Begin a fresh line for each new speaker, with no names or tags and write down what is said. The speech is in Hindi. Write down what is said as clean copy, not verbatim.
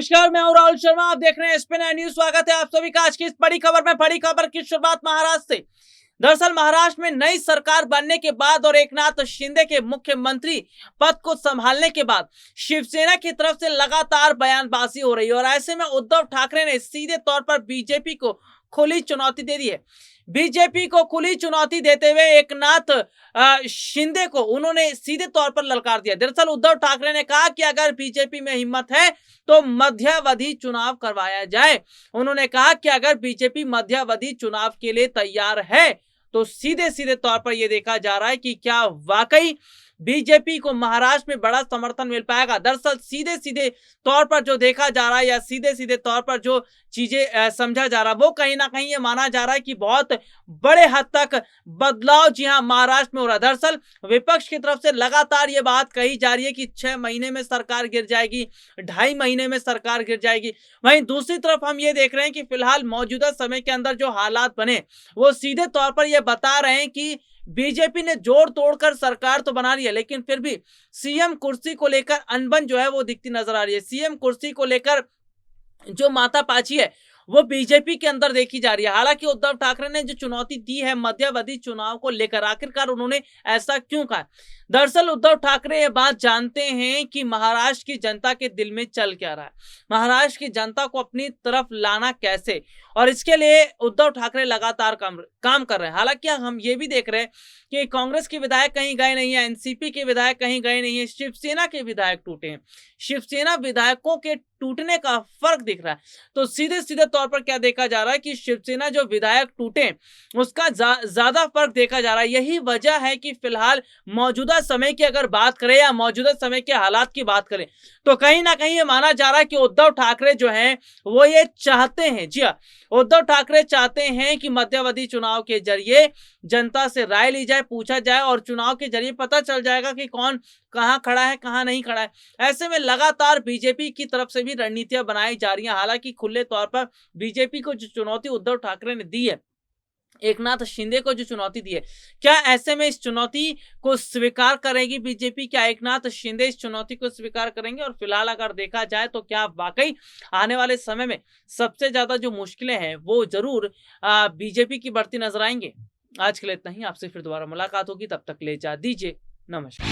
नमस्कार, मैं हूं राहुल शर्मा। आप देख रहे हैं एसपी9 न्यूज। स्वागत है आप सभी का आज की इस बड़ी खबर में। बड़ी खबर की शुरुआत महाराष्ट्र से। दरअसल महाराष्ट्र में नई सरकार बनने के बाद और एकनाथ शिंदे के मुख्यमंत्री पद को संभालने के बाद शिवसेना की तरफ से लगातार बयानबाजी हो रही है और ऐसे में उद्धव ठाकरे ने सीधे तौर पर बीजेपी को खुली चुनौती दे दी है। बीजेपी को खुली चुनौती देते हुए एकनाथ शिंदे को उन्होंने सीधे तौर पर ललकार दिया। दरअसल उद्धव ठाकरे ने कहा कि अगर बीजेपी में हिम्मत है तो मध्यावधि चुनाव करवाया जाए। उन्होंने कहा कि अगर बीजेपी मध्यावधि चुनाव के लिए तैयार है तो सीधे सीधे तौर पर यह देखा जा रहा है कि क्या वाकई बीजेपी को महाराष्ट्र में बड़ा समर्थन मिल पाएगा। दरअसल सीधे सीधे तौर पर जो देखा जा रहा है या सीधे सीधे तौर पर जो चीजें समझा जा रहा है वो कहीं ना कहीं ये माना जा रहा है कि बहुत बड़े हद तक बदलाव जी हां महाराष्ट्र में हो रहा है। दरअसल विपक्ष की तरफ से लगातार ये बात कही जा रही है कि 6 महीने में सरकार गिर जाएगी, 2.5 महीने में सरकार गिर जाएगी। वहीं दूसरी तरफ हम ये देख रहे हैं कि फिलहाल मौजूदा समय के अंदर जो हालात बने वो सीधे तौर पर ये बता रहे हैं कि बीजेपी ने जोड़ तोड़कर सरकार तो बना ली है, लेकिन फिर भी सीएम कुर्सी को लेकर अनबन जो है वो दिखती नजर आ रही है। सीएम कुर्सी को लेकर जो मातापाची है वो बीजेपी के अंदर देखी जा रही है। हालांकि उद्धव ठाकरे ने जो चुनौती दी है मध्यावधि चुनाव को लेकर, आखिरकार उन्होंने ऐसा क्यों कहा? दरअसल उद्धव ठाकरे ये बात जानते हैं कि महाराष्ट्र की जनता के दिल में चल क्या रहा है, महाराष्ट्र की जनता को अपनी तरफ लाना कैसे, और इसके लिए उद्धव ठाकरे लगातार काम कर रहे हैं। हालांकि हम ये भी देख रहे हैं कि कांग्रेस के विधायक कहीं गए नहीं है, एनसीपी के विधायक कहीं गए नहीं है, शिवसेना के विधायक टूटे हैं। शिवसेना विधायकों के टूटने का फर्क दिख रहा है। तो सीधे सीधे तौर पर क्या देखा जा रहा है कि शिवसेना जो विधायक टूटे उसका ज्यादा फर्क देखा जा रहा है। यही वजह है कि फिलहाल मौजूदा समय की अगर बात करें या मौजूदा समय के हालात की बात करें तो कहीं ना कहीं ये माना जा रहा है कि उद्धव ठाकरे जो हैं वो ये चाहते हैं, जी हाँ, उद्धव ठाकरे चाहते हैं कि मध्यावधि चुनाव के जरिए जनता से राय ली जाए, पूछा जाए और चुनाव के जरिए पता चल जाएगा कि कौन कहां खड़ा है, कहां नहीं खड़ा है। ऐसे में लगातार बीजेपी की तरफ से भी रणनीतियां बनाई जा रही हैं। हालांकि खुले तौर पर बीजेपी को जो चुनौती उद्धव ठाकरे ने दी है, एकनाथ शिंदे को जो चुनौती दी है, क्या ऐसे में इस चुनौती को स्वीकार करेगी बीजेपी? क्या एकनाथ शिंदे इस चुनौती को स्वीकार करेंगे? और फिलहाल अगर देखा जाए तो क्या वाकई आने वाले समय में सबसे ज्यादा जो मुश्किलें हैं वो जरूर बीजेपी की बढ़ती नजर आएंगे। आज के लिए इतना ही, आपसे फिर दोबारा मुलाकात होगी, तब तक ले जा दीजिए, नमस्कार।